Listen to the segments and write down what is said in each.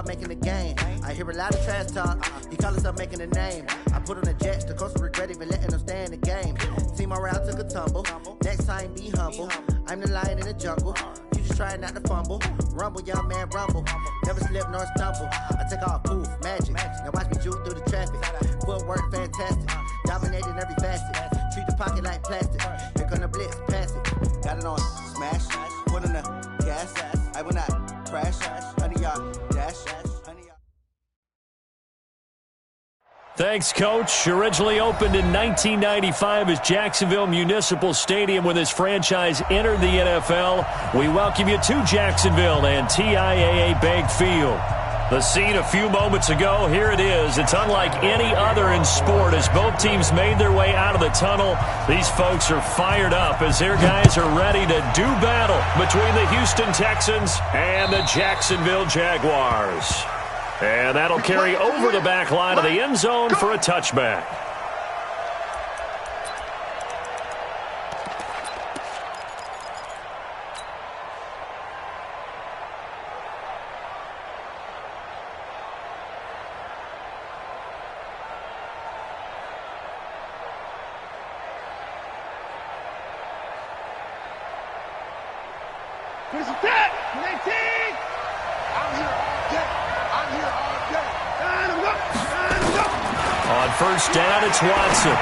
Making the game. I hear a lot of trash talk. He call himself making a name. I put on the Jets, the coach regret even letting them stay in the game. Team around took a tumble. Next time be humble. I'm the lion in the jungle. You just try not to fumble. Rumble, young man, rumble. Never slip nor stumble. I take off poof, magic. Now watch me juke through the traffic. Footwork fantastic. Dominating every facet. Treat the pocket like plastic. Here come the blitz, pass it. Got it on smash. Put on the gas. I will not crash. Honey, y'all dash. Thanks, Coach. Originally opened in 1995 as Jacksonville Municipal Stadium when this franchise entered the NFL. We welcome you to Jacksonville and TIAA Bank Field. The scene a few moments ago, here it is. It's unlike any other in sport as both teams made their way out of the tunnel. These folks are fired up as their guys are ready to do battle between the Houston Texans and the Jacksonville Jaguars. And that'll carry over the back line of the end zone for a touchback. On first down, it's Watson.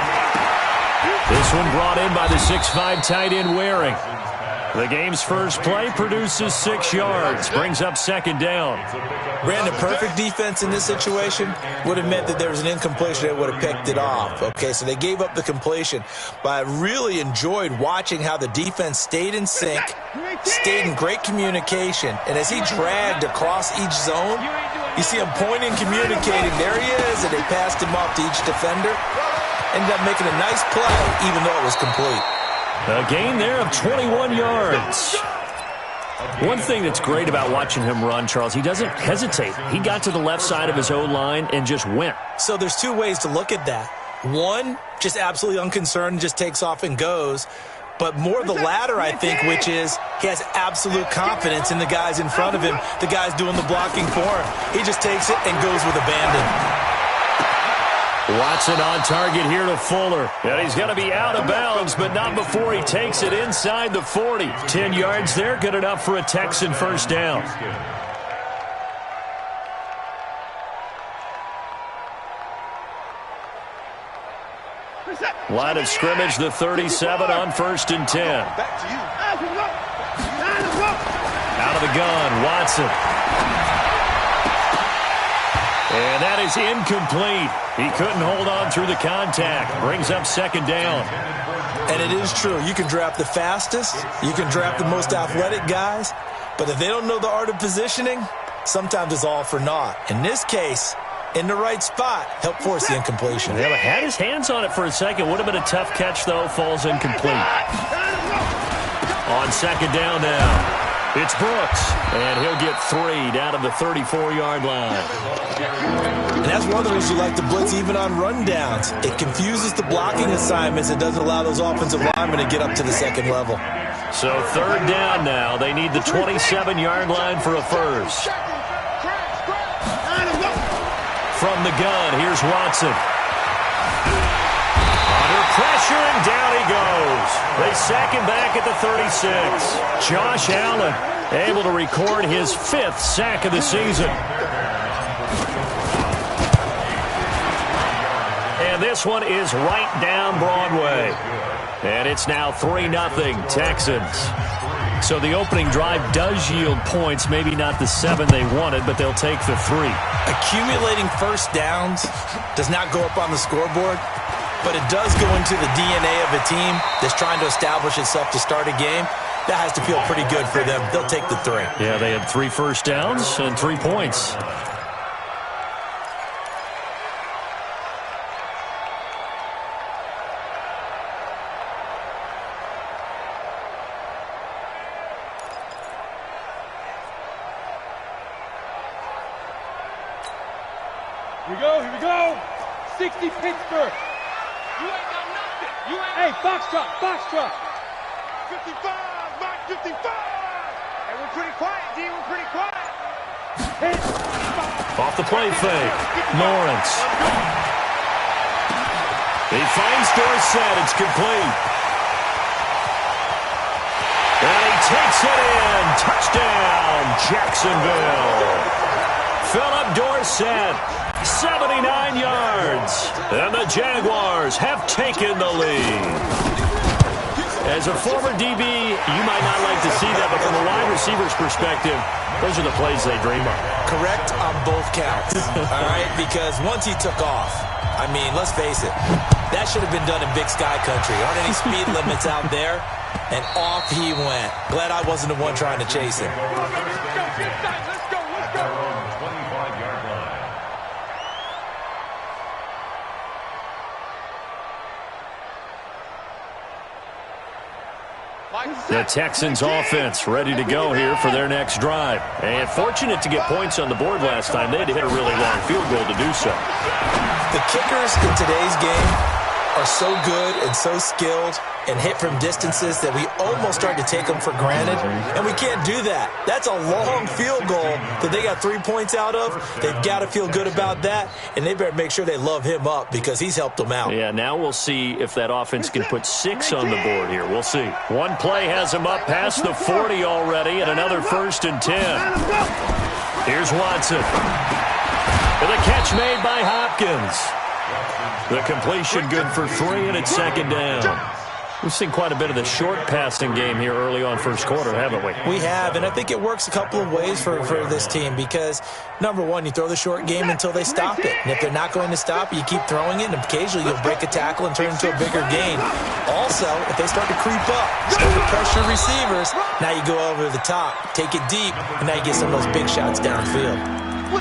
This one brought in by the 6'5" tight end Waring. The game's first play produces 6 yards, brings up second down. Brandon, perfect defense in this situation would have meant that there was an incompletion that would have picked it off. Okay, so they gave up the completion, but I really enjoyed watching how the defense stayed in sync, stayed in great communication, and as he dragged across each zone, you see him pointing, communicating. There he is, and they passed him off to each defender. Ended up making a nice play, even though it was complete. A gain there of 21 yards. One thing that's great about watching him run, Charles, he doesn't hesitate. He got to the left side of his O-line and just went. So there's 2 ways to look at that. One, just absolutely unconcerned, just takes off and goes. But more the latter, I think, which is he has absolute confidence in the guys in front of him, the guys doing the blocking for him. He just takes it and goes with abandon. Watson on target here to Fuller. And he's going to be out of bounds, but not before he takes it inside the 40. 10 yards there, good enough for a Texan first down. Line of scrimmage, the 37 on first and 10. Out of the gun, Watson. And that is incomplete. He couldn't hold on through the contact. Brings up second down. And it is true. You can draft the fastest. You can draft the most athletic guys. But if they don't know the art of positioning, sometimes it's all for naught. In this case, in the right spot, helped force the incompletion. Yeah, had his hands on it for a second. Would have been a tough catch, though. Falls incomplete. On second down now. It's Brooks, and he'll get 3 down to the 34-yard line. And that's one of the reasons you like to blitz even on rundowns. It confuses the blocking assignments. It doesn't allow those offensive linemen to get up to the second level. So third down now. They need the 27-yard line for a first. From the gun, here's Watson. Under pressure, and down he goes. They sack him back at the 36. Josh Allen able to record his 5th sack of the season. And this one is right down Broadway. And it's now 3-0 Texans. So the opening drive does yield points, maybe not the 7 they wanted, but they'll take the 3. Accumulating first downs does not go up on the scoreboard, but it does go into the DNA of a team that's trying to establish itself to start a game. That has to feel pretty good for them. They'll take the 3. Yeah, they had 3 first downs and 3 points. Here we go. 60 Pittsburgh. You ain't got nothing. Hey, Foxtrot. 55, Mike 55. Hey, we're pretty quiet, D. We're pretty quiet. Off the play fake. Lawrence. He finds Dorsett. It's complete. And he takes it in. Touchdown, Jacksonville. Philip Dorsett, 79 yards. And the Jaguars have taken the lead. As a former DB, you might not like to see that, but from a wide receiver's perspective, those are the plays they dream of. Correct on both counts, all right? Because once he took off, I mean, let's face it, that should have been done in Big Sky Country. Aren't any speed limits out there? And off he went. Glad I wasn't the one trying to chase him. Let's go. The Texans offense ready to go here for their next drive. And fortunate to get points on the board last time. They had to hit a really long field goal to do so. The kickers in today's game are so good and so skilled and hit from distances that we almost start to take them for granted. And we can't do that. That's a long field goal that they got 3 points out of. They've got to feel good about that, and they better make sure they love him up because he's helped them out. Yeah, now we'll see if that offense can put 6 on the board here. We'll see. One play has him up past the 40 already, and another 1st and 10. Here's Watson. And the catch made by Hopkins. The completion good for 3, and it's 2nd down. We've seen quite a bit of the short passing game here early on first quarter, haven't we? We have, and I think it works a couple of ways for this team because, number one, you throw the short game until they stop it. And if they're not going to stop it, you keep throwing it, and occasionally you'll break a tackle and turn it into a bigger gain. Also, if they start to creep up, start to pressure receivers, now you go over the top, take it deep, and now you get some of those big shots downfield.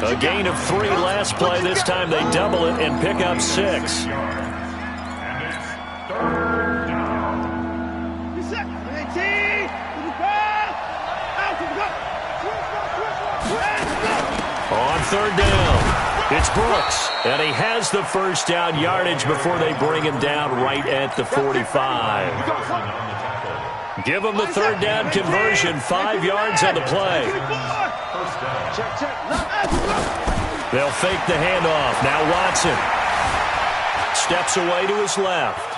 A gain of 3 last play. This time they double it and pick up 6. On 3rd down, it's Brooks, and he has the 1st down yardage before they bring him down right at the 45. Give him the 3rd down conversion, 5 yards on the play. They'll fake the handoff. Now Watson steps away to his left.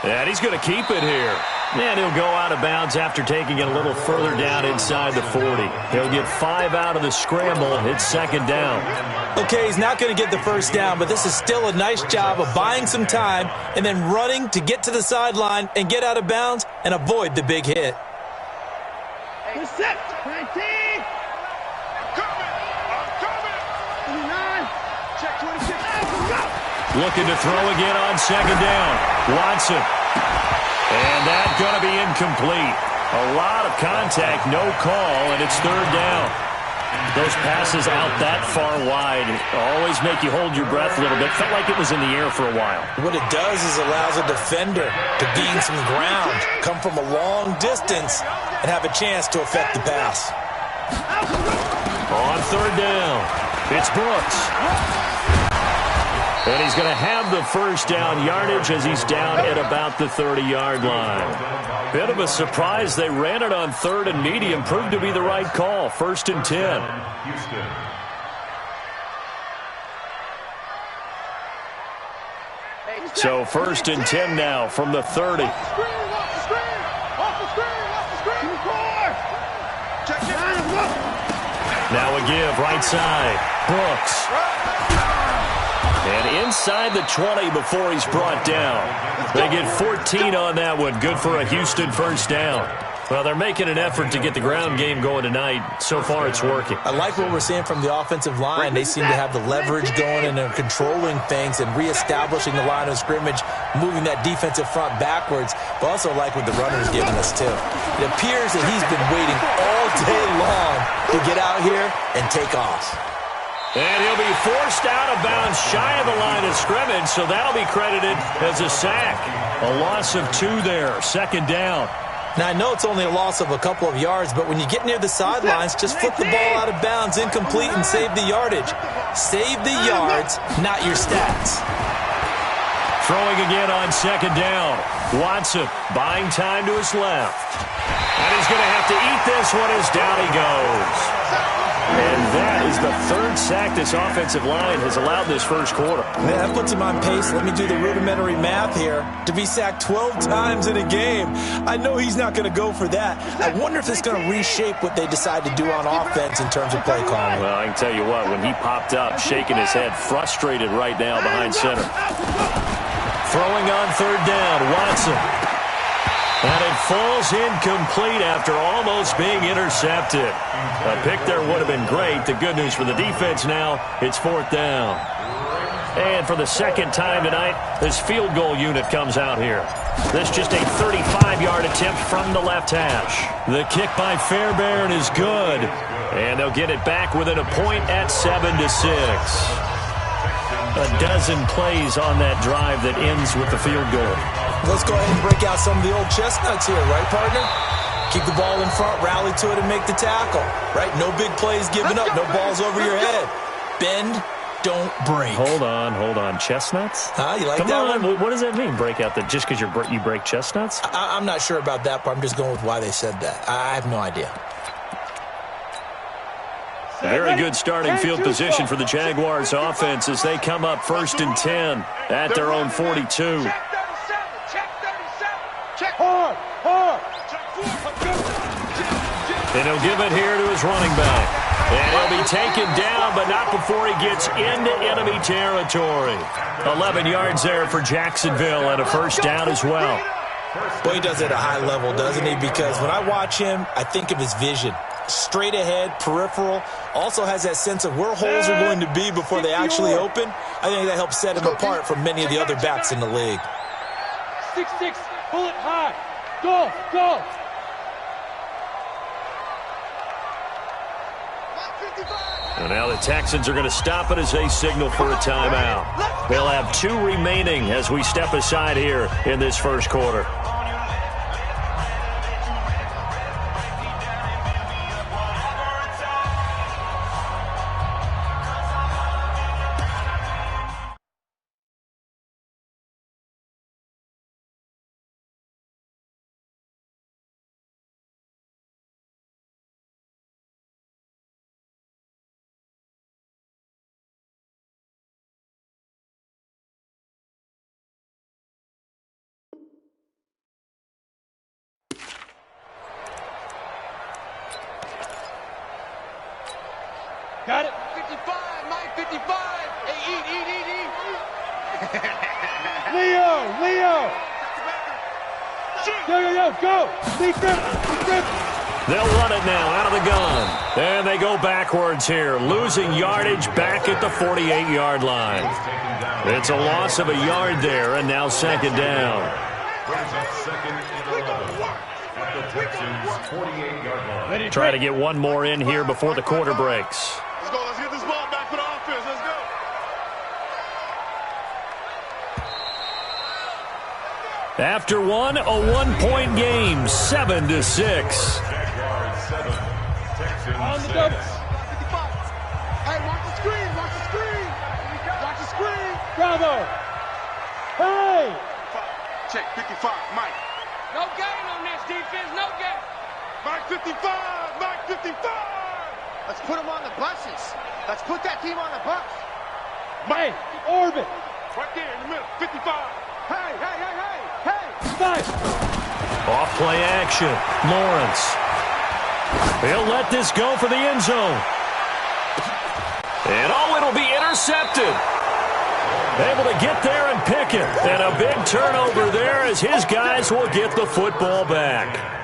And he's going to keep it here. And he'll go out of bounds after taking it a little further down inside the 40. He'll get 5 out of the scramble. It's 2nd down. Okay, he's not going to get the 1st down, but this is still a nice job of buying some time and then running to get to the sideline and get out of bounds and avoid the big hit. Set, 19. I'm coming. 29. Check 26. Looking to throw again on 2nd down. Watson. And that's going to be incomplete. A lot of contact, no call, and it's 3rd down. Those passes out that far wide always make you hold your breath a little bit. Felt like it was in the air for a while. What it does is allows a defender to gain some ground, come from a long distance, and have a chance to affect the pass. On 3rd down, it's Brooks. And he's going to have the 1st down yardage as he's down at about the 30-yard line. Bit of a surprise. They ran it on 3rd and medium. Proved to be the right call. 1st and 10. So 1st and 10 now from the 30. Now a give, right side. Brooks. And inside the 20 before he's brought down. They get 14 on that one. Good for a Houston 1st down. Well, they're making an effort to get the ground game going tonight. So far, it's working. I like what we're seeing from the offensive line. They seem to have the leverage going, and they're controlling things and reestablishing the line of scrimmage, moving that defensive front backwards, but also like what the runner's giving us, too. It appears that he's been waiting all day long to get out here and take off. And he'll be forced out of bounds shy of the line of scrimmage, so that'll be credited as a sack. A loss of 2 there, 2nd down. Now, I know it's only a loss of a couple of yards, but when you get near the sidelines, just flip the ball out of bounds, incomplete, and save the yardage. Save the yards, not your stats. Throwing again on 2nd down. Watson buying time to his left. And he's going to have to eat this one as down he goes. And that is the third sack this offensive line has allowed this first quarter. Man, that puts him on pace. Let me do the rudimentary math here. To be sacked 12 times in a game, I know he's not going to go for that. I wonder if it's going to reshape what they decide to do on offense in terms of play calling. Well, I can tell you what, when he popped up, shaking his head, frustrated right now behind center. Throwing on third down, Watson. And it falls incomplete after almost being intercepted. A pick there would have been great. The good news for the defense now, it's fourth down. And for the second time tonight, this field goal unit comes out here. This just a 35-yard attempt from the left hash. The kick by Fairbairn is good. And they'll get it back within a point at 7-6. A dozen plays on that drive that ends with the field goal. Let's go ahead and break out some of the old chestnuts here, right, partner? Keep the ball in front, rally to it, and make the tackle, right? No big plays given up, no balls over your head. Bend, don't break. Hold on. Chestnuts? Huh? You like Come that on. one? What does that mean, break out? Just because you break chestnuts? I'm not sure about that part. I'm just going with why they said that. I have no idea. Very good starting field position for the Jaguars offense as they come up 1st and 10 at their own 42. And he'll give it here to his running back. And he'll be taken down, but not before he gets into enemy territory. 11 yards there for Jacksonville and a first down as well. Well, he does it at a high level, doesn't he? Because when I watch him, I think of his vision. Straight ahead, peripheral, also has that sense of where holes are going to be before they actually open. I think that helps set him apart from many of the other backs in the league. 6-6, pull it high. Go. And now the Texans are going to stop it as they signal for a timeout. They'll have 2 remaining as we step aside here in this first quarter. Got it. 55, Mike, 55. Hey, eat. Leo. Go. Defense. They'll run it now out of the gun. And they go backwards here, losing yardage back at the 48-yard line. It's a loss of a yard there, and now second down. Try to get one more in here before the quarter breaks. Let's go. Let's get this ball back for the offense. Let's go. After one, a 1-point game, 7-6. On the double. 55. Hey, watch the screen. Watch the screen. Bravo. Hey. Check 55, Mike. No gain on this defense, no gain. Mike 55. Let's put them on the buses. Let's put that team on the bus. Hey, orbit. Right there in the middle. 55. Hey. Nice. Off play action. Lawrence. He'll let this go for the end zone. And it'll be intercepted. Able to get there and pick it. And a big turnover there as his guys will get the football back.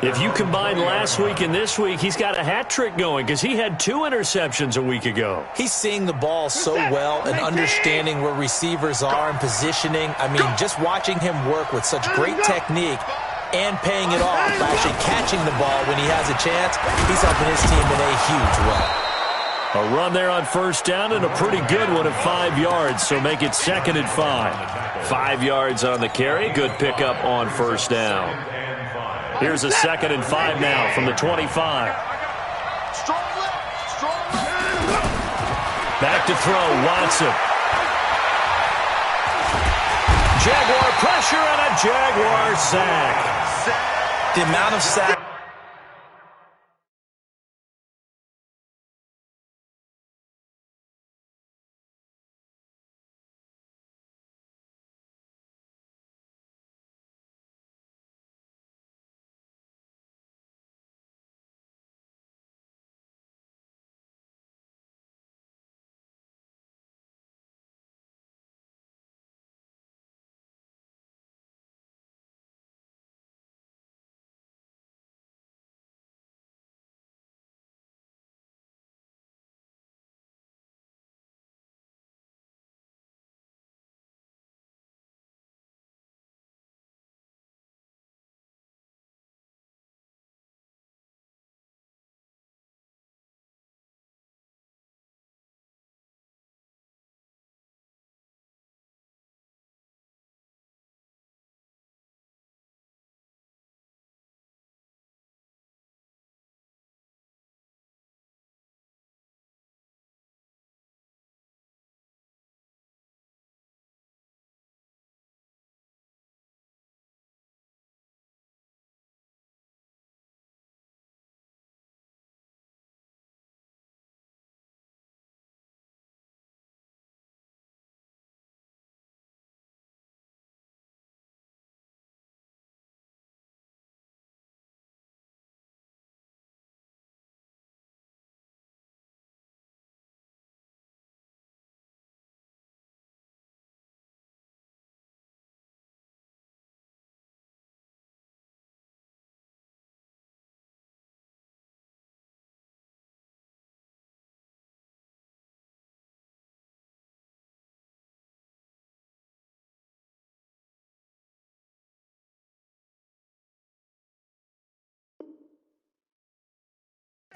If you combine last week and this week, he's got a hat trick going because he had 2 interceptions a week ago. He's seeing the ball so well and understanding where receivers are and positioning. I mean, just watching him work with such great technique and paying it off by actually catching the ball when he has a chance, he's helping his team in a huge way. A run there on first down and a pretty good one at 5 yards, so make it 2nd and 5. 5 yards on the carry, good pickup on first down. Here's a 2nd and 5 now from the 25. Back to throw, Watson. Jaguar pressure and a Jaguar sack. The amount of sacks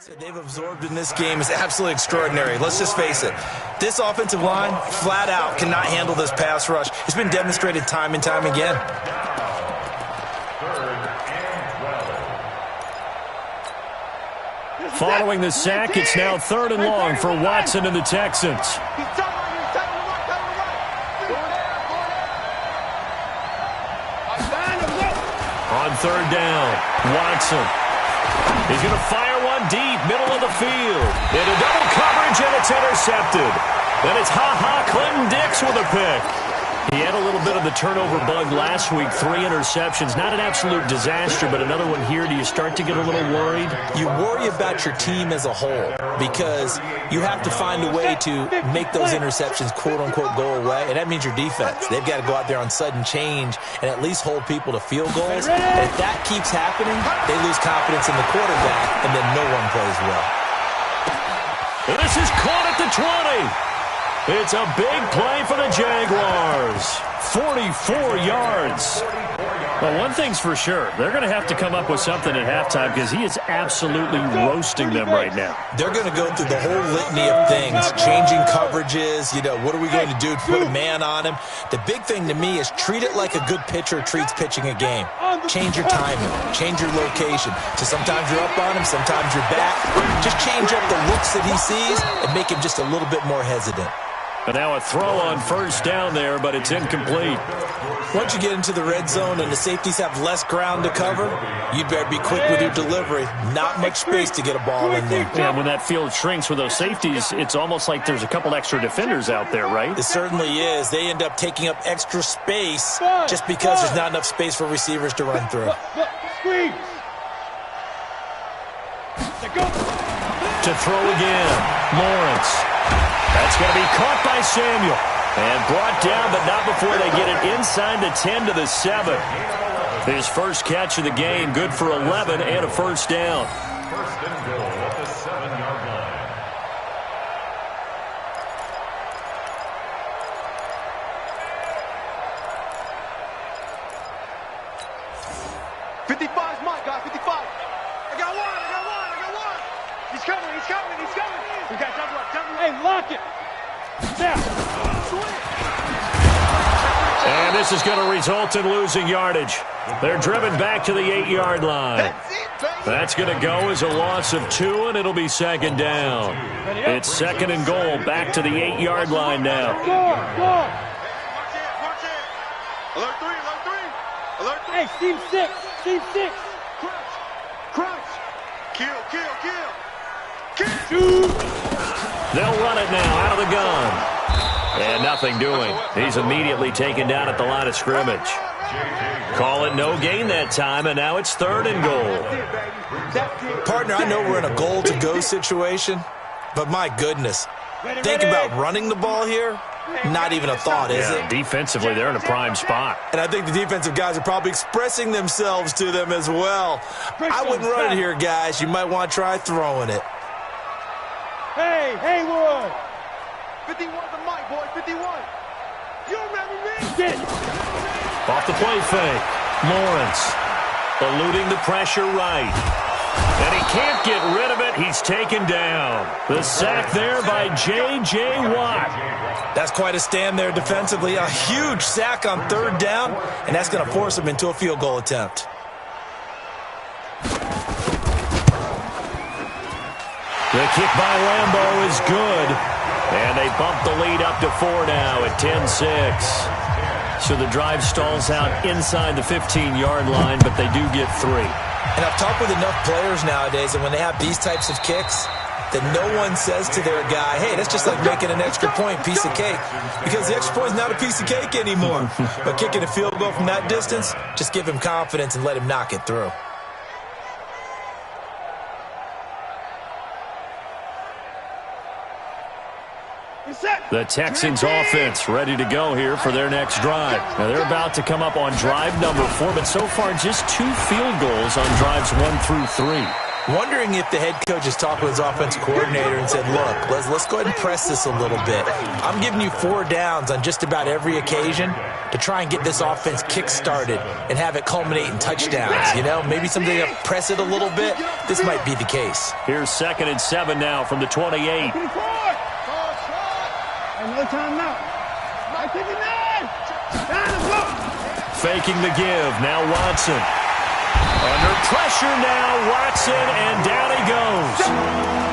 They've absorbed in this game is absolutely extraordinary. Let's just face it. This offensive line, flat out, cannot handle this pass rush. It's been demonstrated time and time again. Following the sack, it's now 3rd and long for Watson and the Texans. On 3rd down, Watson. He's going to fire one deep, middle of the field. Into double coverage, and it's intercepted. Then it's Clinton Dix with a pick. He had a little bit of the turnover bug last week, 3 interceptions. Not an absolute disaster, but another one here. Do you start to get a little worried? You worry about your team as a whole because you have to find a way to make those interceptions, quote-unquote, go away, and that means your defense. They've got to go out there on sudden change and at least hold people to field goals. And if that keeps happening, they lose confidence in the quarterback, and then no one plays well. This is caught at the 20. It's a big play for the Jaguars. 44 yards. Well, one thing's for sure. They're going to have to come up with something at halftime because he is absolutely roasting them right now. They're going to go through the whole litany of things, changing coverages, what are we going to do to put a man on him? The big thing to me is treat it like a good pitcher treats pitching a game. Change your timing, change your location. So sometimes you're up on him, sometimes you're back. Just change up the looks that he sees and make him just a little bit more hesitant. But now a throw on 1st down there, but it's incomplete. Once you get into the red zone and the safeties have less ground to cover, you'd better be quick with your delivery. Not much space to get a ball in there. Yeah, when that field shrinks with those safeties, it's almost like there's a couple extra defenders out there, right? It certainly is. They end up taking up extra space just because there's not enough space for receivers to run through. Screen. To throw again, Lawrence. That's going to be caught by Samuel. And brought down, but not before they get it inside the 10 to the 7. His first catch of the game, good for 11 and a 1st down. 1st and goal at the 7-yard line. 55's Mike, guys, 55. I got one. He's coming. We got double up. Hey, lock it. Now. And this is going to result in losing yardage. They're driven back to the 8-yard line. That's going to go as a loss of 2, and it'll be 2nd down. It's 2nd and goal, back to the 8-yard line now. Alert 3. Hey, team 6. Crunch. Kill. They'll run it now out of the gun. And nothing doing. He's immediately taken down at the line of scrimmage. Call it no gain that time, and now it's 3rd and goal. Partner, I know we're in a goal-to-go situation, but my goodness. Think about running the ball here. Not even a thought, is it? Defensively, they're in a prime spot. And I think the defensive guys are probably expressing themselves to them as well. I wouldn't run it here, guys. You might want to try throwing it. Hey, Haywood. 51's the mic, boy. 51. You remember me? Get it. Off the play fake. Lawrence eluding the pressure right. And he can't get rid of it. He's taken down. The sack there by J.J. Watt. That's quite a stand there defensively. A huge sack on 3rd down, and that's going to force him into a field goal attempt. The kick by Lambeau is good. And they bump the lead up to 4 now at 10-6. So the drive stalls out inside the 15-yard line, but they do get 3. And I've talked with enough players nowadays, and when they have these types of kicks, that no one says to their guy, hey, that's just like making an extra point, piece of cake. Because the extra point is not a piece of cake anymore. But kicking a field goal from that distance, just give him confidence and let him knock it through. The Texans offense ready to go here for their next drive. Now they're about to come up on drive number 4, but so far just 2 field goals on drives 1 through 3. Wondering if the head coach has talked with his offensive coordinator and said, look, let's go ahead and press this a little bit. I'm giving you 4 downs on just about every occasion to try and get this offense kick-started and have it culminate in touchdowns. You know, maybe something to press it a little bit. This might be the case. Here's 2nd and 7 now from the 28. Faking the give. Now Watson. Under pressure now, Watson, and down he goes.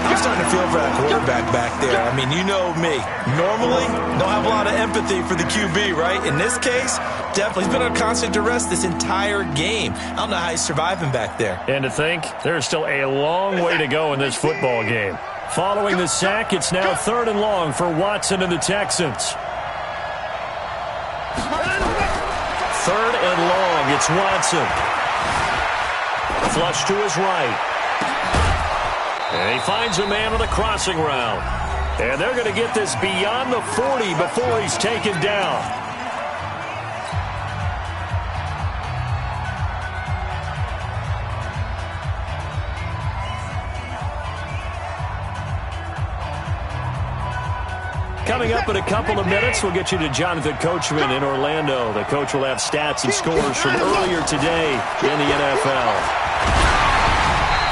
I'm starting to feel for that quarterback back there. I mean, you know me. Normally, don't have a lot of empathy for the QB, right? In this case, definitely. He's been on constant duress this entire game. I don't know how he's surviving back there. And to think, there's still a long way to go in this football game. Following the sack, it's now 3rd and long for Watson and the Texans. 3rd and long, it's Watson. Flush to his right. And he finds a man on the crossing route. And they're going to get this beyond the 40 before he's taken down. Coming up in a couple of minutes, we'll get you to Jonathan Coachman in Orlando. The coach will have stats and scores from earlier today in the NFL.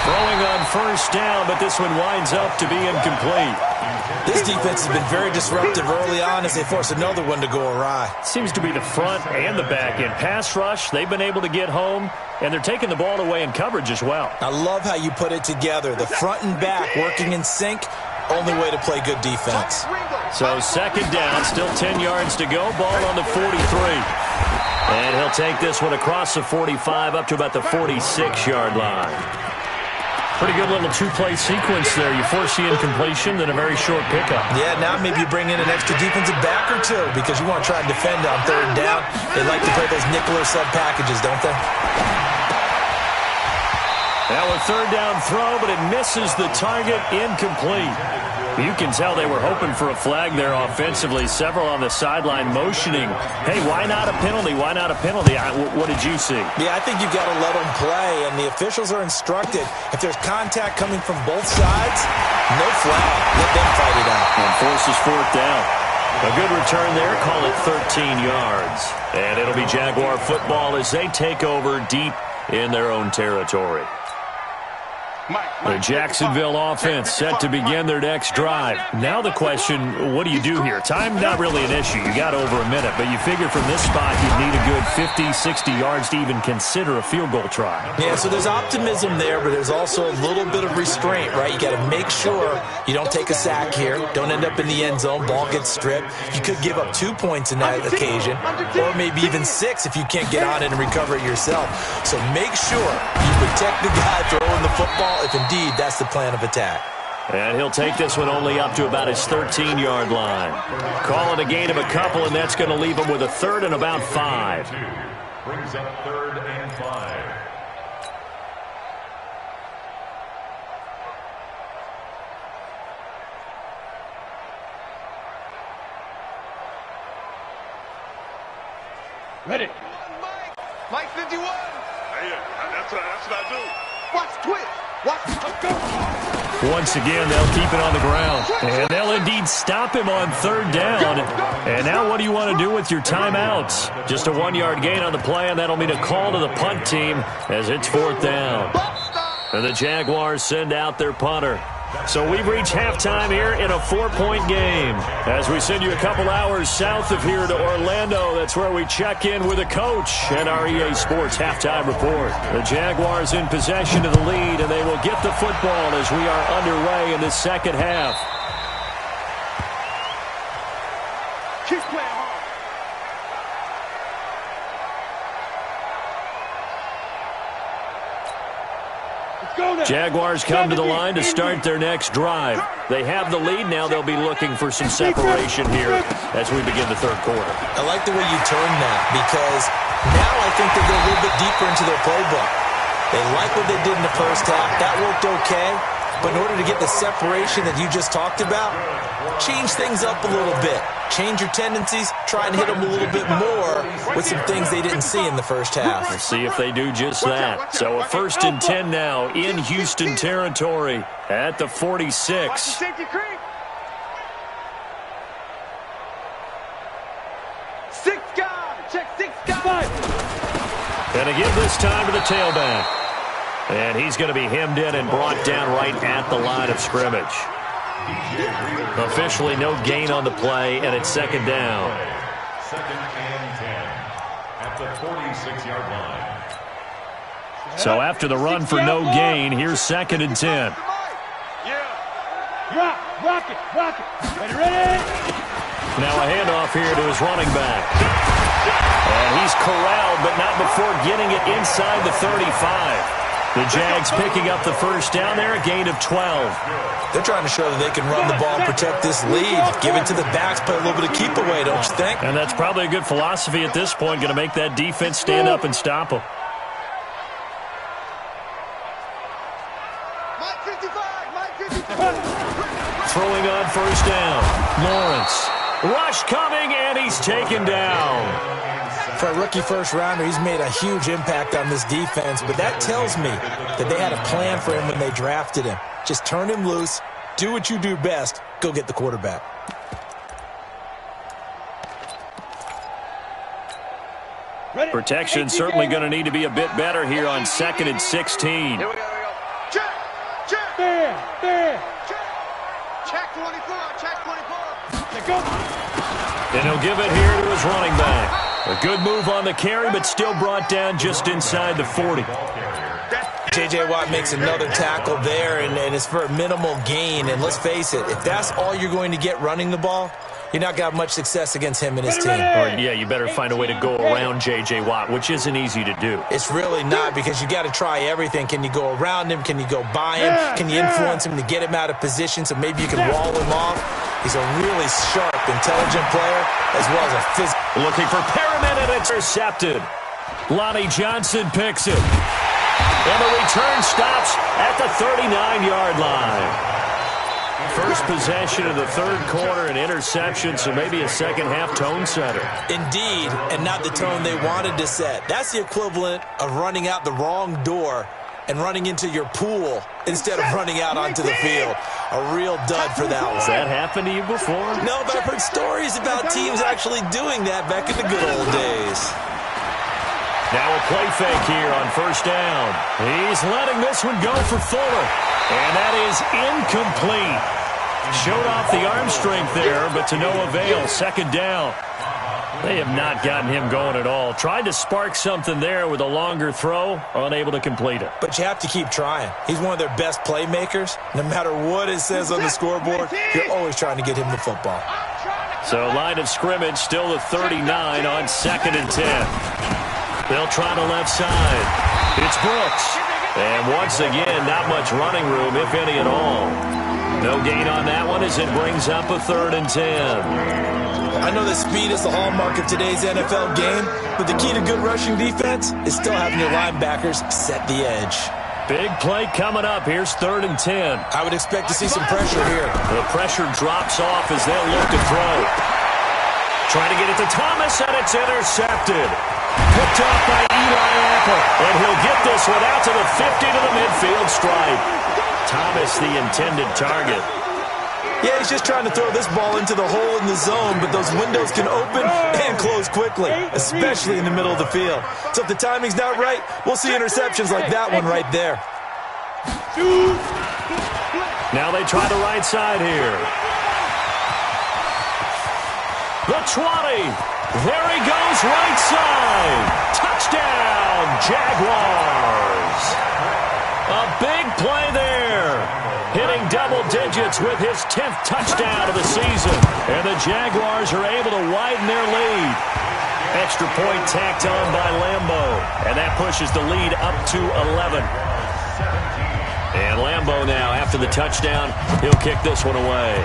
Throwing on 1st down, but this one winds up to be incomplete. This defense has been very disruptive early on as they force another one to go awry. Seems to be the front and the back end. Pass rush, they've been able to get home, and they're taking the ball away in coverage as well. I love how you put it together. The front and back working in sync. Only way to play good defense. So 2nd down, still 10 yards to go. Ball on the 43. And he'll take this one across the 45 up to about the 46-yard line. Pretty good little 2-play sequence there. You force the incompletion, then a very short pickup. Yeah, now maybe you bring in an extra defensive back or 2 because you want to try and defend on 3rd down. They like to play those nickel or sub packages, don't they? Now a 3rd down throw, but it misses the target, incomplete. You can tell they were hoping for a flag there offensively. Several on the sideline motioning. Hey, why not a penalty? Why not a penalty? What did you see? Yeah, I think you've got to let them play, and the officials are instructed. If there's contact coming from both sides, no flag. Let them fight it out. And forces 4th down. A good return there. Call it 13 yards. And it'll be Jaguar football as they take over deep in their own territory. The Jacksonville offense set to begin their next drive. Now the question, what do you do here? Time, not really an issue. You got over a minute, but you figure from this spot you'd need a good 50, 60 yards to even consider a field goal try. Yeah, so there's optimism there, but there's also a little bit of restraint, right? You got to make sure you don't take a sack here. Don't end up in the end zone. Ball gets stripped. You could give up 2 points in that occasion, or maybe even 6 if you can't get on it and recover it yourself. So make sure you protect the guy throwing the football, if indeed that's the plan of attack. And he'll take this one only up to about his 13-yard line. Call it a gain of a couple, and that's going to leave him with a 3rd and about 5. Brings up 3rd and 5. Ready. Mike 51. Yeah, that's what I do. Watch twist. Let's go. Once again, they'll keep it on the ground. And they'll indeed stop him on 3rd down. And now what do you want to do with your timeouts? Just a 1-yard gain on the play, and that'll mean a call to the punt team as it's 4th down. And the Jaguars send out their punter. So we've reached halftime here in a 4-point game. As we send you a couple hours south of here to Orlando, that's where we check in with a coach and our EA Sports halftime report. The Jaguars in possession of the lead, and they will get the football as we are underway in the 2nd half. Keep playing hard. Jaguars come to the line to start their next drive. They have the lead. Now they'll be looking for some separation here as we begin the 3rd quarter. I like the way you turned that because now I think they go a little bit deeper into their playbook. They like what they did in the 1st half. That worked okay. But in order to get the separation that you just talked about, change things up a little bit. Change your tendencies, try and hit them a little bit more with some things they didn't see in the first half. We'll see if they do just that. So a 1st and 10 now in Houston territory at the 46. And again this time to the tailback. And he's going to be hemmed in and brought down right at the line of scrimmage. Officially no gain on the play, and it's 2nd down. 2nd and 10 at the 46-yard line. So after the run for no gain, here's 2nd and 10. Rock it. Ready? Now a handoff here to his running back. And he's corralled, but not before getting it inside the 35. The Jags picking up the 1st down there, a gain of 12. They're trying to show that they can run the ball and protect this lead. Give it to the backs, play a little bit of keep away, don't you think? And that's probably a good philosophy at this point, going to make that defense stand up and stop them. Throwing on 1st down. Lawrence. Rush coming, and he's taken down. For a rookie first-rounder, he's made a huge impact on this defense, but that tells me that they had a plan for him when they drafted him. Just turn him loose, do what you do best, go get the quarterback. Protection certainly going to need to be a bit better here on 2nd and 16. Here we go. Check. There. Check 24. And he'll give it here to his running back. A good move on the carry, but still brought down just inside the 40. J.J. Watt makes another tackle there, and it's for a minimal gain. And let's face it, if that's all you're going to get running the ball, you're not got much success against him and his team. Or, yeah, you better find a way to go around J.J. Watt, which isn't easy to do. It's really not, because you got to try everything. Can you go around him? Can you go by him? Can you influence him to get him out of position so maybe you can wall him off? He's a really sharp, intelligent player, as well as a physical. Looking for Perriman, and it's intercepted. Lonnie Johnson picks it. And the return stops at the 39-yard line. First possession of the 3rd quarter, an interception, so maybe a second-half tone setter. Indeed, and not the tone they wanted to set. That's the equivalent of running out the wrong door and running into your pool instead of running out onto the field. A real dud for that one. Has that happened to you before? No, but I've heard stories about teams actually doing that back in the good old days. Now a play fake here on 1st down. He's letting this one go for Fuller. And that is incomplete. Showed off the arm strength there, but to no avail. 2nd down. They have not gotten him going at all. Tried to spark something there with a longer throw, unable to complete it. But you have to keep trying. He's one of their best playmakers. No matter what it says on the scoreboard, you're always trying to get him the football. So line of scrimmage still the 39 on 2nd and 10. They'll try the left side. It's Brooks. And once again, not much running room, if any at all. No gain on that one as it brings up a 3rd and 10. I know that speed is the hallmark of today's NFL game, but the key to good rushing defense is still having your linebackers set the edge. Big play coming up. Here's 3rd and 10. I would expect to see some pressure here. The pressure drops off as they'll look to throw. Trying to get it to Thomas, and it's intercepted. Picked off by Eli Apple, and he'll get this one out to the 50 to the midfield stripe. Thomas, the intended target. Yeah, he's just trying to throw this ball into the hole in the zone, but those windows can open and close quickly, especially in the middle of the field. So if the timing's not right, we'll see interceptions like that one right there. Now they try the right side here. The 20. There he goes, right side. Touchdown, Jaguars. A big play there. Hitting double digits with his 10th touchdown of the season. And the Jaguars are able to widen their lead. Extra point tacked on by Lambeau. And that pushes the lead up to 11. And Lambeau now, after the touchdown, he'll kick this one away.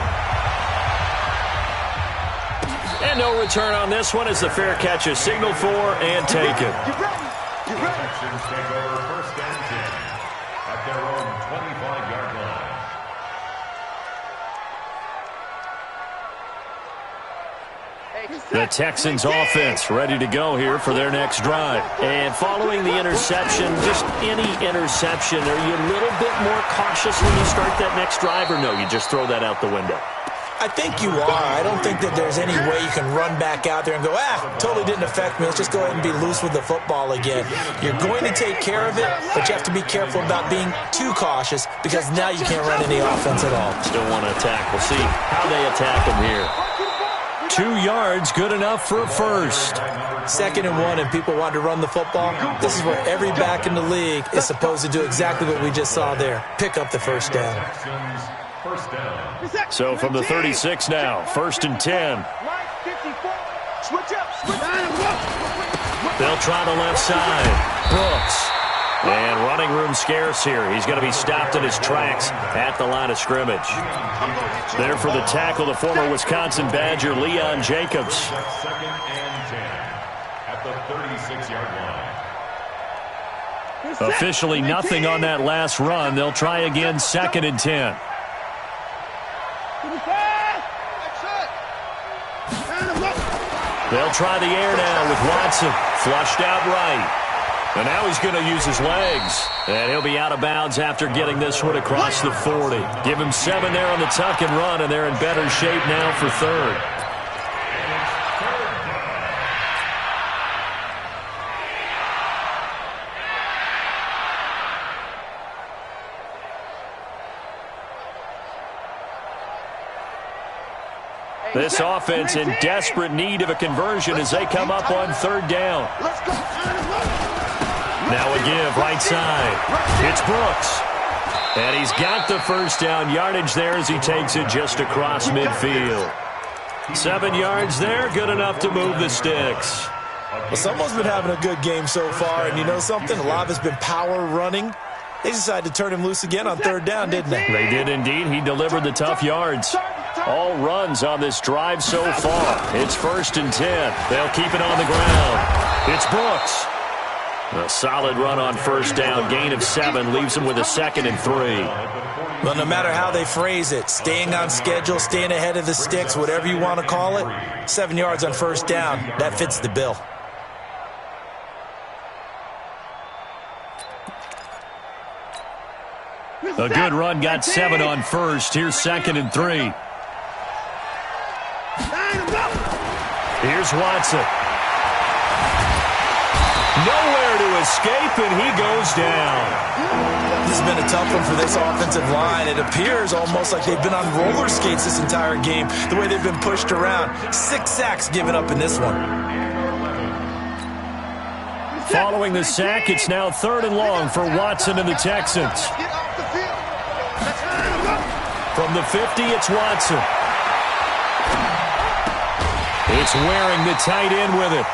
And no return on this one as the fair catch is signaled for and taken. Protections take over 1st and 10 at their own 25-yard line. The Texans offense ready to go here for their next drive. And following the interception, just any interception, are you a little bit more cautious when you start that next drive, or no, you just throw that out the window? I think you are. I don't think that there's any way you can run back out there and go, totally didn't affect me. Let's just go ahead and be loose with the football again. You're going to take care of it, but you have to be careful about being too cautious because now you can't run any offense at all. Still want to attack. We'll see how they attack him here. 2 yards, good enough for a first. 2nd and 1, and people want to run the football. This is where every back in the league is supposed to do exactly what we just saw there. Pick up the first down. So from the 36 now, 1st and 10. They'll try the left side. Brooks. And running room scarce here. He's going to be stopped in his tracks at the line of scrimmage. There for the tackle, the former Wisconsin Badger, Leon Jacobs. 2nd and 10 at the 36-yard line. Officially nothing on that last run. They'll try again, 2nd and 10. They'll try the air now with Watson. Flushed out right. And now he's going to use his legs. And he'll be out of bounds after getting this one across the 40. Give him 7 there on the tuck and run, and they're in better shape now for 3rd. This offense in desperate need of a conversion as they come up on 3rd down. Now a give right side. It's Brooks. And he's got the first down yardage there as he takes it just across midfield. 7 yards there, good enough to move the sticks. Well, someone's been having a good game so far, and you know something? A lot of it's been power running. They decided to turn him loose again on 3rd down, didn't they? They did indeed. He delivered the tough yards. All runs on this drive so far. It's 1st and 10. They'll keep it on the ground. It's Brooks. A solid run on 1st down. Gain of 7 leaves him with a 2nd and 3. Well, no matter how they phrase it, staying on schedule, staying ahead of the sticks, whatever you want to call it, 7 yards on 1st down, that fits the bill. A good run, got 7 on 1st. Here's 2nd and 3. Here's Watson. Nowhere to escape, and he goes down. This has been a tough one for this offensive line. It appears almost like they've been on roller skates this entire game, the way they've been pushed around. 6 sacks given up in this one. Following the sack, it's now 3rd and long for Watson and the Texans. From the 50, it's Watson. It's wearing the tight end with it.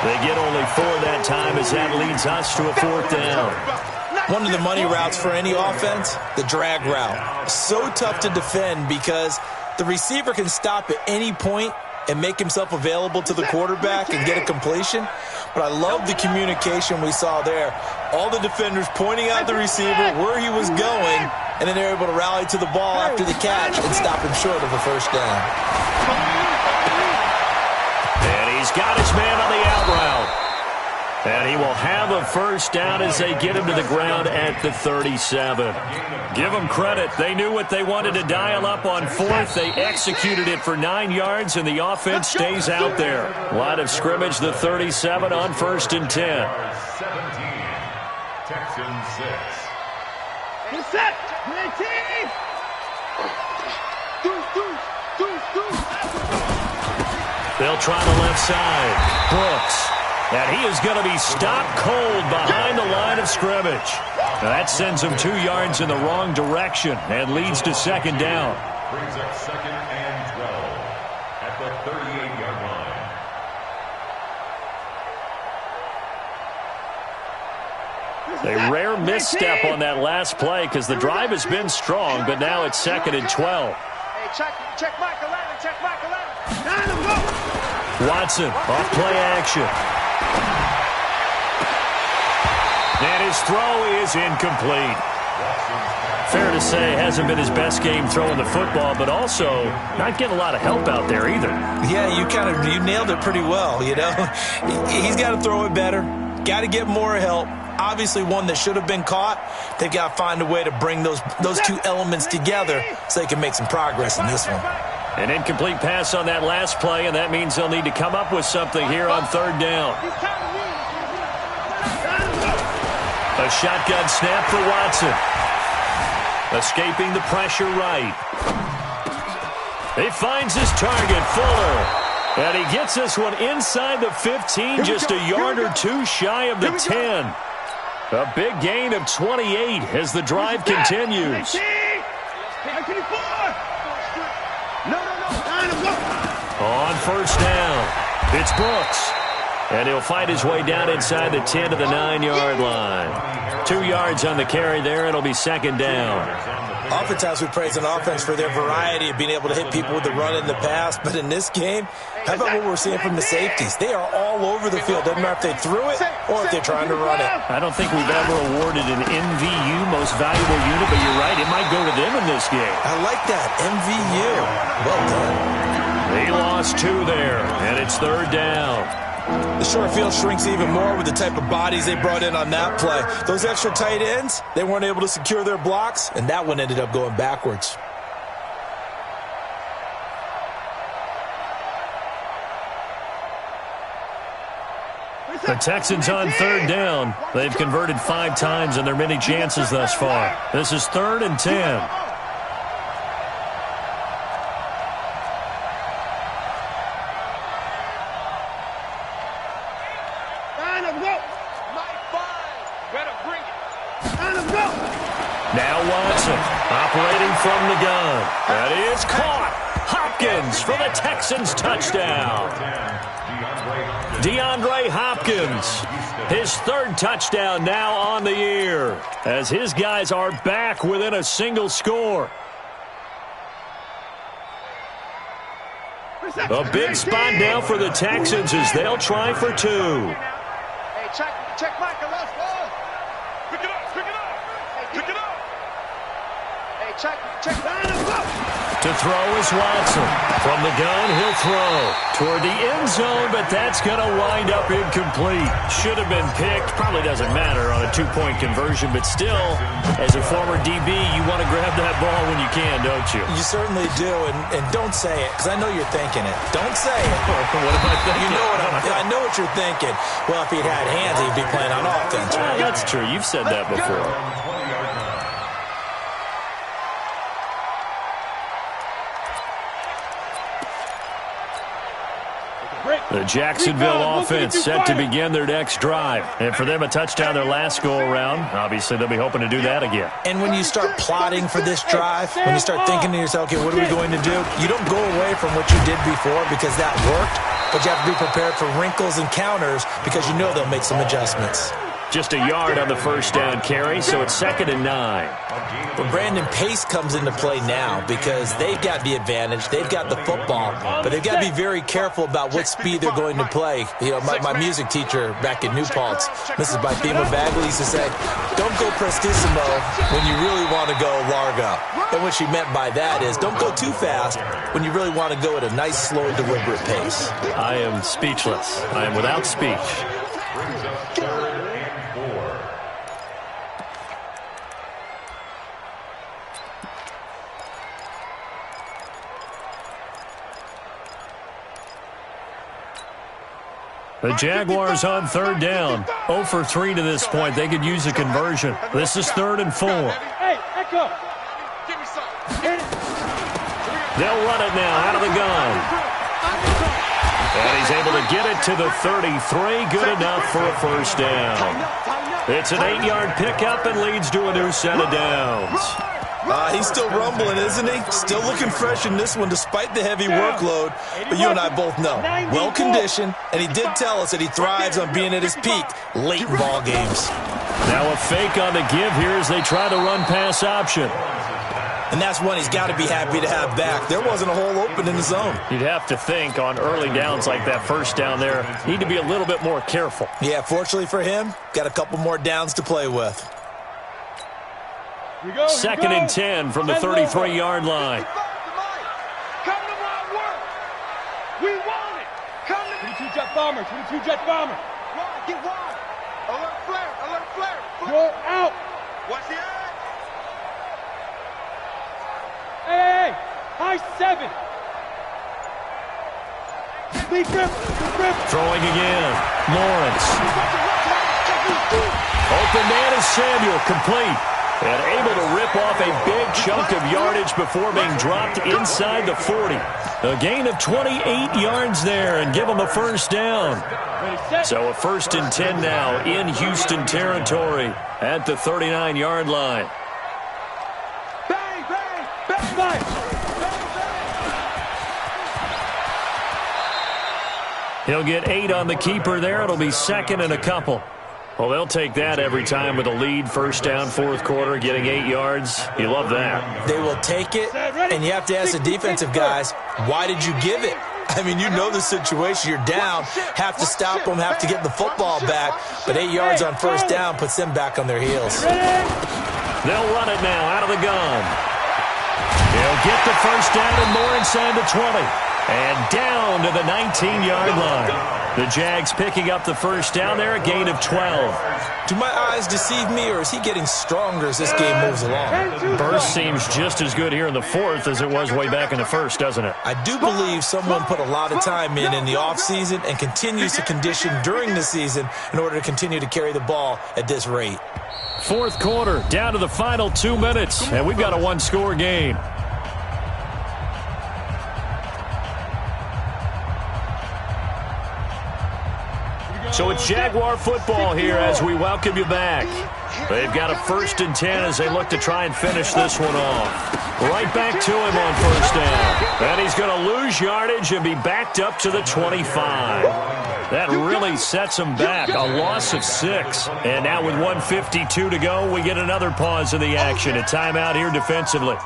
They get only 4 that time as that leads us to a 4th down. One of the money routes for any offense, the drag route. So tough to defend because the receiver can stop at any point and make himself available to the quarterback and get a completion. But I love the communication we saw there. All the defenders pointing out the receiver, where he was going, and then they're able to rally to the ball after the catch and stop him short of a 1st down. And he's got his man on the out route. And he will have a 1st down as they get him to the ground at the 37. Give them credit. They knew what they wanted to dial up on 4th. They executed it for 9 yards, and the offense stays out there. Line of scrimmage, the 37 on 1st and 10. 17, Texans 6. Set. 19. They'll try the left side. Brooks. And he is going to be stopped cold behind the line of scrimmage. Now that sends him 2 yards in the wrong direction and leads to 2nd down. Brings up 2nd and 12 at the 38-yard line. A rare misstep on that last play because the drive has been strong, but now it's 2nd and 12. Hey, check Mike 11, check Mike 11. Watson, off play action. And his throw is incomplete. Fair to say, hasn't been his best game throwing the football, but also not getting a lot of help out there either. Yeah, you nailed it pretty well, you know. He's got to throw it better, got to get more help. Obviously one that should have been caught. They've got to find a way to bring those two elements together so they can make some progress in this one. An incomplete pass on that last play, and that means they'll need to come up with something here on third down. A shotgun snap for Watson. Escaping the pressure right. He finds his target, Fuller. And he gets this one inside the 15, just a yard or two shy of the 10. A big gain of 28 as the drive continues. On first down, it's Brooks. And he'll fight his way down inside the 10 to the 9-yard line. 2 yards on the carry there. It'll be second down. Oftentimes we praise an offense for their variety of being able to hit people with the run in the pass. But in this game, how about what we're seeing from the safeties? They are all over the field. Doesn't matter if they threw it or if they're trying to run it. I don't think we've ever awarded an MVU, most valuable unit, but you're right. It might go to them in this game. I like that. MVU. Well done. He lost 2 there, and it's third down. The short field shrinks even more with the type of bodies they brought in on that play. Those extra tight ends, they weren't able to secure their blocks, and that one ended up going backwards. The Texans on third down. They've converted 5 times in their many chances thus far. This is 3rd and 10. Now Watson operating from the gun. That is caught. Hopkins for the Texans touchdown. DeAndre Hopkins, his 3rd touchdown now on the year as his guys are back within a single score. A big spot now for the Texans as they'll try for 2. Hey, check Michael, let's go. Pick it up. Pick it up. Hey, check. To throw is Watson. From the gun, he'll throw toward the end zone, but that's going to wind up incomplete. Should have been picked. Probably doesn't matter on a 2-point conversion, but still, as a former DB, you want to grab that ball when you can, don't you? You certainly do, and don't say it, because I know you're thinking it. Don't say it. What am I thinking? You know I know what you're thinking. Well, if he'd had hands, he'd be playing on offense. Well, that's true. You've said that before. The Jacksonville offense set to begin their next drive. And for them, a touchdown their last go-around. Obviously, they'll be hoping to do that again. And when you start plotting for this drive, when you start thinking to yourself, okay, what are we going to do? You don't go away from what you did before because that worked, but you have to be prepared for wrinkles and counters because you know they'll make some adjustments. Just a yard on the first down carry, so it's 2nd and 9. Well, Brandon, pace comes into play now because they've got the advantage. They've got the football, but they've got to be very careful about what speed they're going to play. You know, my music teacher back in New Paltz, Mrs. Bythema Bagley, used to say, don't go prestissimo when you really want to go largo. And what she meant by that is don't go too fast when you really want to go at a nice, slow, deliberate pace. I am speechless. I am without speech. The Jaguars on third down. 0 for 3 to this point. They could use a conversion. This is 3rd and 4. Hey, Echo. Give me some. They'll run it now out of the gun. And he's able to get it to the 33. Good enough for a first down. It's an 8-yard pickup and leads to a new set of downs. He's still rumbling, isn't he? Still looking fresh in this one despite the heavy workload. But you and I both know, well-conditioned, and he did tell us that he thrives on being at his peak late in ball games. Now a fake on the give here as they try to run pass option. And that's one he's got to be happy to have back. There wasn't a hole open in the zone. You'd have to think on early downs like that first down there, need to be a little bit more careful. Yeah, fortunately for him, got a couple more downs to play with. 2nd and 10 from the 33-yard line. Come to my work. We want it. Come to 22 jet bomber. 22 jet bomber. Wide, get wide. Alert flare. Alert flare. You're out. Watch the eye. Hey. High 7. Lead grip. Throwing again. Lawrence. Open man is Samuel. Complete. And able to rip off a big chunk of yardage before being dropped inside the 40. A gain of 28 yards there and give them a first down. So a 1st and 10 now in Houston territory at the 39-yard line. Bang, bang, bang, bang. He'll get 8 on the keeper there. It'll be 2nd and a couple. Well, they'll take that every time with a lead, 1st down, 4th quarter, getting 8 yards. You love that. They will take it, and you have to ask the defensive guys, why did you give it? I mean, you know the situation. You're down, have to stop them, have to get the football back, but 8 yards on 1st down puts them back on their heels. They'll run it now out of the gun. They'll get the 1st down and more inside the 20. And down to the 19-yard line. The Jags picking up the 1st down there, a gain of 12. Do my eyes deceive me, or is he getting stronger as this game moves along? Burst seems just as good here in the 4th as it was way back in the 1st, doesn't it? I do believe someone put a lot of time in the offseason and continues to condition during the season in order to continue to carry the ball at this rate. 4th quarter, down to the final 2 minutes, and we've got a one-score game. So it's Jaguar football here as we welcome you back. They've got a 1st and 10 as they look to try and finish this one off. Right back to him on 1st down. And he's going to lose yardage and be backed up to the 25. That really sets him back. A loss of 6. And now with 1:52 to go, we get another pause in the action. A timeout here defensively.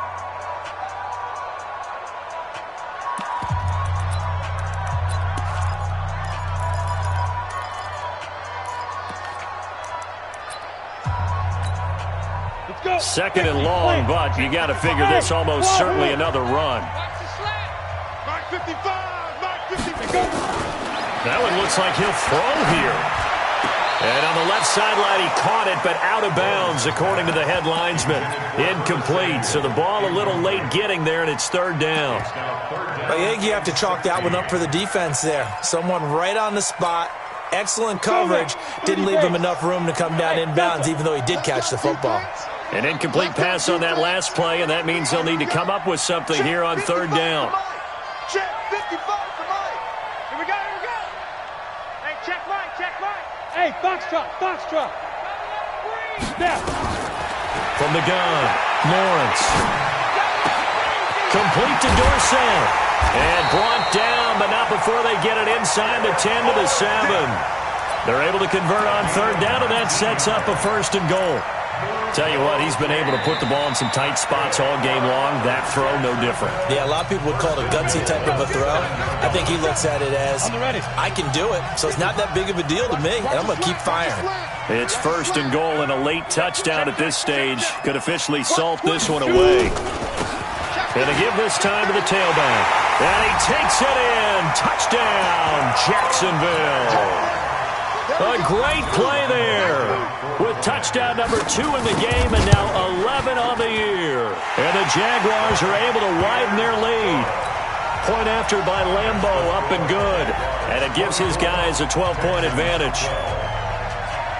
Second and long, but you got to figure this almost certainly another run. That one looks like he'll throw here. And on the left sideline, he caught it, but out of bounds, according to the head linesman. Incomplete, so the ball a little late getting there, and it's 3rd down. I think you have to chalk that one up for the defense there. Someone right on the spot. Excellent coverage. Didn't leave him enough room to come down inbounds, even though he did catch the football. An incomplete pass on that last play, and that means they'll need to come up with something here on 3rd down. Check 55 for Mike. Here we go, here we go. Hey, check Mike, check Mike. Hey, Foxtrot. Snap. From the gun, Lawrence. Complete to Dorsett. And brought down, but not before they get it inside the 10 to the 7. They're able to convert on 3rd down, and that sets up a 1st and goal. Tell you what, he's been able to put the ball in some tight spots all game long. That throw, no different. Yeah, a lot of people would call it a gutsy type of a throw. I think he looks at it as, I can do it, so it's not that big of a deal to me, and I'm going to keep firing. It's 1st and goal and a late touchdown at this stage. Could officially salt this one away. Going to give this time to the tailback. And he takes it in. Touchdown, Jacksonville. A great play there with touchdown number 2 in the game and now 11 on the year. And the Jaguars are able to widen their lead. Point after by Lambeau, up and good. And it gives his guys a 12-point advantage.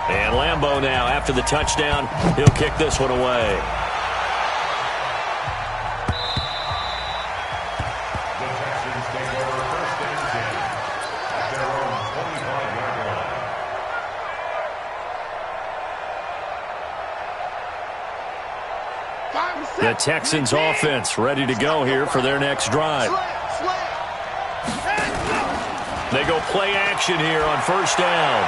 And Lambeau now, after the touchdown, he'll kick this one away. The Texans offense ready to go here for their next drive. They go play action here on 1st down.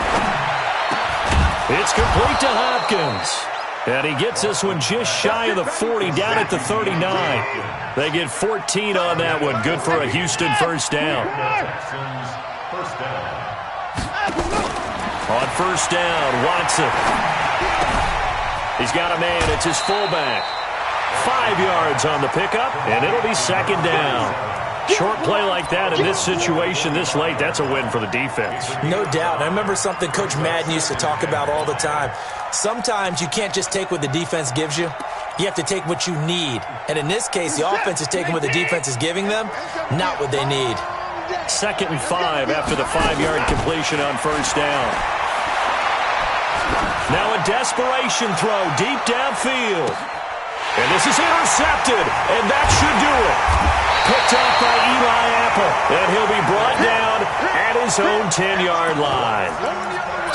It's complete to Hopkins. And he gets this one just shy of the 40, down at the 39. They get 14 on that one. Good for a Houston 1st down. On 1st down, Watson. He's got a man. It's his fullback. 5 yards on the pickup, and it'll be second down. Short play like that in this situation this late, that's a win for the defense. No doubt. I remember something Coach Madden used to talk about all the time. Sometimes you can't just take what the defense gives you. You have to take what you need. And in this case, the offense is taking what the defense is giving them, not what they need. 2nd and 5 after the 5-yard completion on first down. Now a desperation throw deep downfield. And this is intercepted, and that should do it. Picked off by Eli Apple, and he'll be brought down at his own 10-yard line.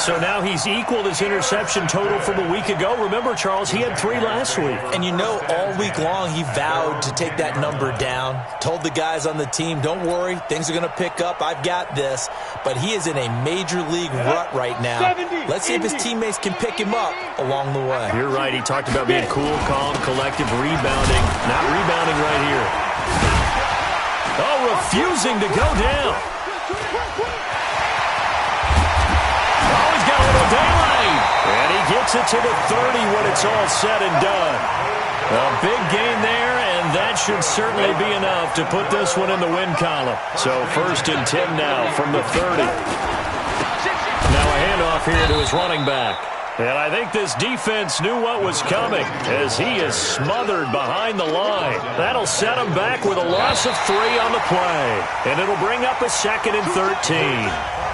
So now he's equaled his interception total from a week ago. Remember, Charles, he had 3 last week. And you know, all week long he vowed to take that number down. Told the guys on the team, don't worry, things are going to pick up. I've got this. But he is in a major league rut right now. Let's see if his teammates can pick him up along the way. You're right. He talked about being cool, calm, collective, rebounding. Not rebounding right here. Oh, refusing to go down. Daylight, and he gets it to the 30 when it's all said and done. A big gain there, and that should certainly be enough to put this one in the win column. So 1st and 10 now from the 30. Now a handoff here to his running back. And I think this defense knew what was coming as he is smothered behind the line. That'll set him back with a loss of 3 on the play. And it'll bring up a 2nd and 13.